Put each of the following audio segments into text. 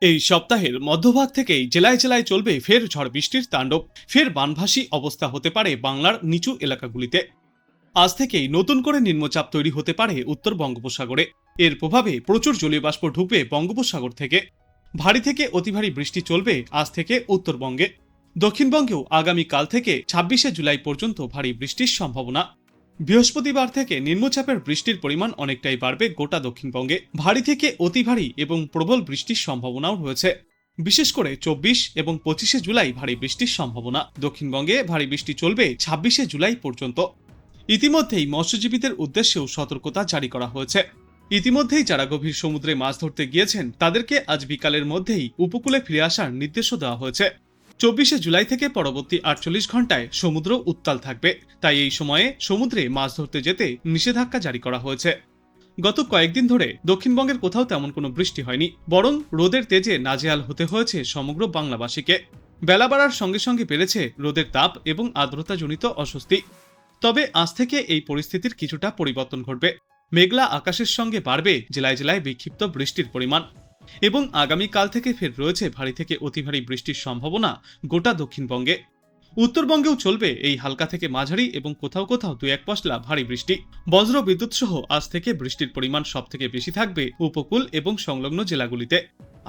এই সপ্তাহের মধ্যভাগ থেকেই জেলায় জেলায় চলবে ফের ঝড় বৃষ্টির তাণ্ডব। ফের বানভাসী অবস্থা হতে পারে বাংলার নিচু এলাকাগুলিতে। আজ থেকেই নতুন করে নিম্নচাপ তৈরি হতে পারে উত্তর বঙ্গোপসাগরে। এর প্রভাবে প্রচুর জলীয় বাষ্প ঢুকবে বঙ্গোপসাগর থেকে। ভারী থেকে অতি ভারী বৃষ্টি চলবে আজ থেকে উত্তরবঙ্গে। দক্ষিণবঙ্গেও আগামীকাল থেকে 26শে জুলাই পর্যন্ত ভারী বৃষ্টির সম্ভাবনা। বৃহস্পতিবার থেকে নিম্নচাপের বৃষ্টির পরিমাণ অনেকটাই বাড়বে গোটা দক্ষিণবঙ্গে। ভারী থেকে অতি ভারী এবং প্রবল বৃষ্টির সম্ভাবনাও রয়েছে। বিশেষ করে 24 এবং 25শে জুলাই ভারী বৃষ্টির সম্ভাবনা। দক্ষিণবঙ্গে ভারী বৃষ্টি চলবে 26শে জুলাই পর্যন্ত। ইতিমধ্যেই মৎস্যজীবীদের উদ্দেশ্যেও সতর্কতা জারি করা হয়েছে। ইতিমধ্যেই যারা গভীর সমুদ্রে মাছ ধরতে গিয়েছেন তাদেরকে আজ বিকালের মধ্যেই উপকূলে ফিরে আসার নির্দেশও দেওয়া হয়েছে। 24শে জুলাই থেকে পরবর্তী 48 ঘন্টায় সমুদ্র উত্তাল থাকবে, তাই এই সময়ে সমুদ্রে মাছ ধরতে যেতে নিষেধাজ্ঞা জারি করা হয়েছে। গত কয়েকদিন ধরে দক্ষিণবঙ্গের কোথাও তেমন কোনো বৃষ্টি হয়নি, বরং রোদের তেজে নাজেহাল হতে হয়েছে সমগ্র বাংলাবাসীকে। বেলা বাড়ার সঙ্গে সঙ্গে বেড়েছে রোদের তাপ এবং আর্দ্রতাজনিত অস্বস্তি। তবে আজ থেকে এই পরিস্থিতির কিছুটা পরিবর্তন ঘটবে। মেঘলা আকাশের সঙ্গে বাড়বে জেলায় জেলায় বিক্ষিপ্ত বৃষ্টির পরিমাণ, এবং আগামীকাল থেকে ফের রয়েছে ভারী থেকে অতি ভারী বৃষ্টির সম্ভাবনা গোটা দক্ষিণবঙ্গে। উত্তরবঙ্গেও চলবে এই হালকা থেকে মাঝারি এবং কোথাও কোথাও 2-1 পশলা ভারী বৃষ্টি। বজ্র বিদ্যুৎ সহ আজ থেকে বৃষ্টির পরিমাণ সব থেকে বেশি থাকবে উপকূল এবং সংলগ্ন জেলাগুলিতে।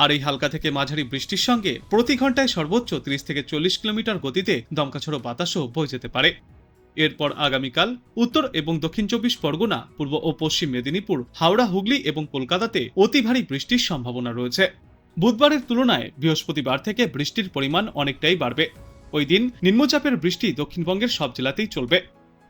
আর এই হালকা থেকে মাঝারি বৃষ্টির সঙ্গে প্রতি ঘন্টায় সর্বোচ্চ 30 থেকে 40 কিলোমিটার গতিতে দমকাঝড়ো বাতাসও বয়ে যেতে পারে। এরপর আগামীকাল উত্তর এবং দক্ষিণ 24 পরগনা, পূর্ব ও পশ্চিম মেদিনীপুর, হাওড়া, হুগলি এবং কলকাতাতে অতি ভারী বৃষ্টির সম্ভাবনা রয়েছে। বুধবারের তুলনায় বৃহস্পতিবার থেকে বৃষ্টির পরিমাণ অনেকটাই বাড়বে। ওই দিন নিম্নচাপের বৃষ্টি দক্ষিণবঙ্গের সব জেলাতেই চলবে।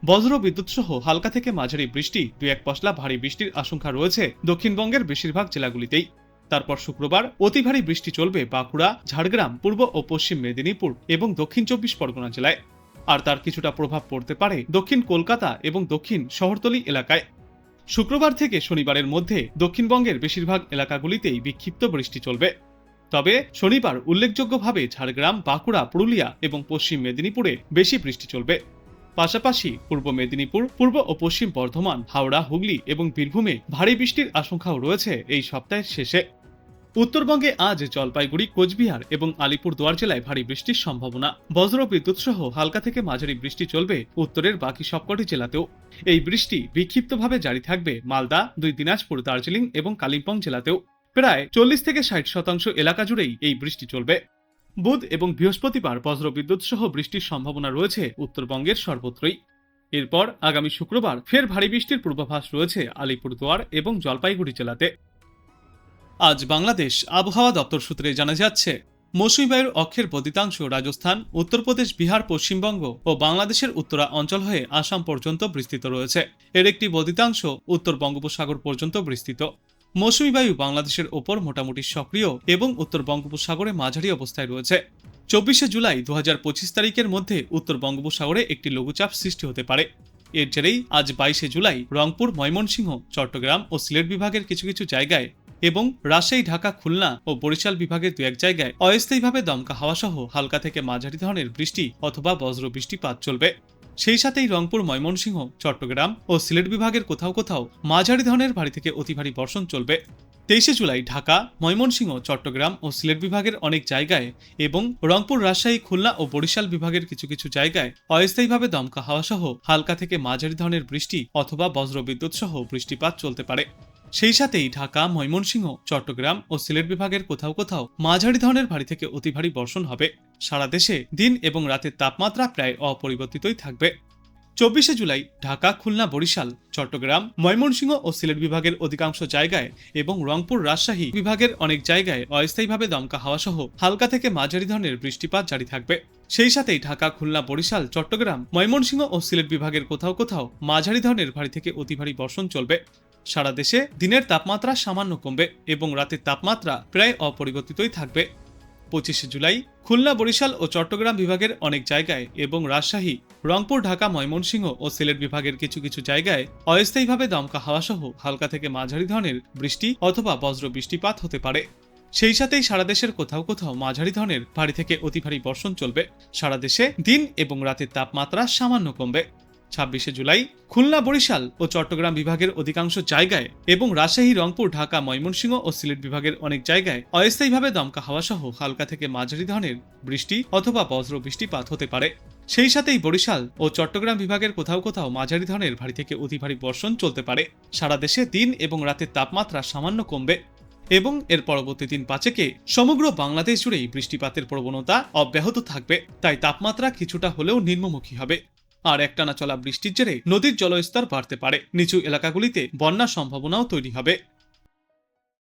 বজ্র বিদ্যুৎ সহ হালকা থেকে মাঝারি বৃষ্টি, 2-1 পশলা ভারী বৃষ্টির আশঙ্কা রয়েছে দক্ষিণবঙ্গের বেশিরভাগ জেলাগুলিতেই। তারপর শুক্রবার অতি ভারী বৃষ্টি চলবে বাঁকুড়া, ঝাড়গ্রাম, পূর্ব ও পশ্চিম মেদিনীপুর এবং দক্ষিণ 24 পরগনা জেলায়। আর তার কিছুটা প্রভাব পড়তে পারে দক্ষিণ কলকাতা এবং দক্ষিণ শহরতলি এলাকায়। শুক্রবার থেকে শনিবারের মধ্যে দক্ষিণবঙ্গের বেশিরভাগ এলাকাগুলিতেই বিক্ষিপ্ত বৃষ্টি চলবে। তবে শনিবার উল্লেখযোগ্যভাবে ঝাড়গ্রাম, বাঁকুড়া, পুরুলিয়া এবং পশ্চিম মেদিনীপুরে বেশি বৃষ্টি চলবে। পাশাপাশি পূর্ব মেদিনীপুর, পূর্ব ও পশ্চিম বর্ধমান, হাওড়া, হুগলি এবং বীরভূমে ভারী বৃষ্টির আশঙ্কাও রয়েছে এই সপ্তাহের শেষে। উত্তরবঙ্গে আজ জলপাইগুড়ি, কোচবিহার এবং আলিপুরদুয়ার জেলায় ভারী বৃষ্টির সম্ভাবনা। বজ্র বিদ্যুৎ সহ হালকা থেকে মাঝারি বৃষ্টি চলবে উত্তরের বাকি সবকটি জেলাতেও। এই বৃষ্টি বিক্ষিপ্তভাবে জারি থাকবে মালদা, 2 দিনাজপুর, দার্জিলিং এবং কালিম্পং জেলাতেও। প্রায় 40 থেকে 60% এলাকা জুড়েই এই বৃষ্টি চলবে। বুধ এবং বৃহস্পতিবার বজ্র বিদ্যুৎ সহ বৃষ্টির সম্ভাবনা রয়েছে উত্তরবঙ্গের সর্বত্রই। এরপর আগামী শুক্রবার ফের ভারী বৃষ্টির পূর্বাভাস রয়েছে আলিপুরদুয়ার এবং জলপাইগুড়ি জেলাতে। আজ বাংলাদেশ আবহাওয়া দপ্তর সূত্রে জানা যাচ্ছে, মৌসুমী বায়ুর অক্ষের বর্ধিতাংশ রাজস্থান, উত্তরপ্রদেশ, বিহার, পশ্চিমবঙ্গ ও বাংলাদেশের উত্তরা অঞ্চল হয়ে আসাম পর্যন্ত বিস্তৃত রয়েছে। এর একটি বর্ধিতাংশ উত্তর বঙ্গোপসাগর পর্যন্ত বিস্তৃত। মৌসুমী বায়ু বাংলাদেশের ওপর মোটামুটি সক্রিয় এবং উত্তর বঙ্গোপসাগরে মাঝারি অবস্থায় রয়েছে। 24শে জুলাই 2025 তারিখের মধ্যে উত্তর বঙ্গোপসাগরে একটি লঘুচাপ সৃষ্টি হতে পারে। এর জেরেই আজ 22শে জুলাই রংপুর, ময়মনসিংহ, চট্টগ্রাম ও সিলেট বিভাগের কিছু কিছু জায়গায় এবং রাজশাহী, ঢাকা, খুলনা ও বরিশাল বিভাগের 2-1 জায়গায় অস্থায়ীভাবে দমকা হাওয়া সহ হালকা থেকে মাঝারি ধরনের বৃষ্টি অথবা বজ্র বৃষ্টিপাত চলবে। সেই সাথেই রংপুর, ময়মনসিংহ, চট্টগ্রাম ও সিলেট বিভাগের কোথাও কোথাও মাঝারি ধরনের ভারী থেকে অতি ভারী বর্ষণ চলবে। 23শে জুলাই ঢাকা, ময়মনসিংহ, চট্টগ্রাম ও সিলেট বিভাগের অনেক জায়গায় এবং রংপুর, রাজশাহী, খুলনা ও বরিশাল বিভাগের কিছু কিছু জায়গায় অস্থায়ীভাবে দমকা হাওয়া সহ হালকা থেকে মাঝারি ধরনের বৃষ্টি অথবা বজ্র বিদ্যুৎ সহ বৃষ্টিপাত চলতে পারে। সেই সাথেই ঢাকা, ময়মনসিংহ, চট্টগ্রাম ও সিলেট বিভাগের কোথাও কোথাও মাঝারি ধরনের ভারী থেকে অতি ভারী বর্ষণ হবে। সারা দেশে দিন এবং রাতের তাপমাত্রা প্রায় অপরিবর্তিতই থাকবে। 24শে জুলাই ঢাকা, খুলনা, বরিশাল, চট্টগ্রাম, ময়মনসিংহ ও সিলেট বিভাগের অধিকাংশ জায়গায় এবং রংপুর, রাজশাহী বিভাগের অনেক জায়গায় অস্থায়ীভাবে দমকা হাওয়া সহ হালকা থেকে মাঝারি ধরনের বৃষ্টিপাত জারি থাকবে। সেই সাথেই ঢাকা, খুলনা, বরিশাল, চট্টগ্রাম, ময়মনসিংহ ও সিলেট বিভাগের কোথাও কোথাও মাঝারি ধরনের ভারী থেকে অতি ভারী বর্ষণ চলবে। সারা দেশে দিনের তাপমাত্রা সামান্য কমবে এবং রাতের তাপমাত্রা প্রায় অপরিবর্তিতই থাকবে। 25শে জুলাই খুলনা, বরিশাল ও চট্টগ্রাম বিভাগের অনেক জায়গায় এবং রাজশাহী, রংপুর, ঢাকা, ময়মনসিংহ ও সিলেট বিভাগের কিছু কিছু জায়গায় অস্থায়ীভাবে দমকা হাওয়া সহ হালকা থেকে মাঝারি ধরনের বৃষ্টি অথবা বজ্র বৃষ্টিপাত হতে পারে। সেই সাথেই সারা দেশের কোথাও কোথাও মাঝারি ধরনের ভারী থেকে অতি ভারী বর্ষণ চলবে। সারা দেশে দিন এবং রাতের তাপমাত্রা সামান্য কমবে। 26শে জুলাই খুলনা, বরিশাল ও চট্টগ্রাম বিভাগের অধিকাংশ জায়গায় এবং রাজশাহী, রংপুর, ঢাকা, ময়মনসিংহ ও সিলেট বিভাগের অনেক জায়গায় অস্থায়ীভাবে দমকা হাওয়া সহ হালকা থেকে মাঝারি ধরনের বৃষ্টি অথবা বজ্র বৃষ্টিপাত হতে পারে। সেই সাথেই বরিশাল ও চট্টগ্রাম বিভাগের কোথাও কোথাও মাঝারি ধরনের ভারী থেকে অতি ভারী বর্ষণ চলতে পারে। সারা দেশে দিন এবং রাতের তাপমাত্রা সামান্য কমবে এবং এর পরবর্তী দিন 5 সমগ্র বাংলাদেশ জুড়েই বৃষ্টিপাতের প্রবণতা অব্যাহত থাকবে। তাই তাপমাত্রা কিছুটা হলেও নিম্নমুখী হবে। আর একটানা চলা বৃষ্টির জেরে নদীর জলস্তর বাড়তে পারে, নিচু এলাকাগুলিতে বন্যার সম্ভাবনাও তৈরি হবে।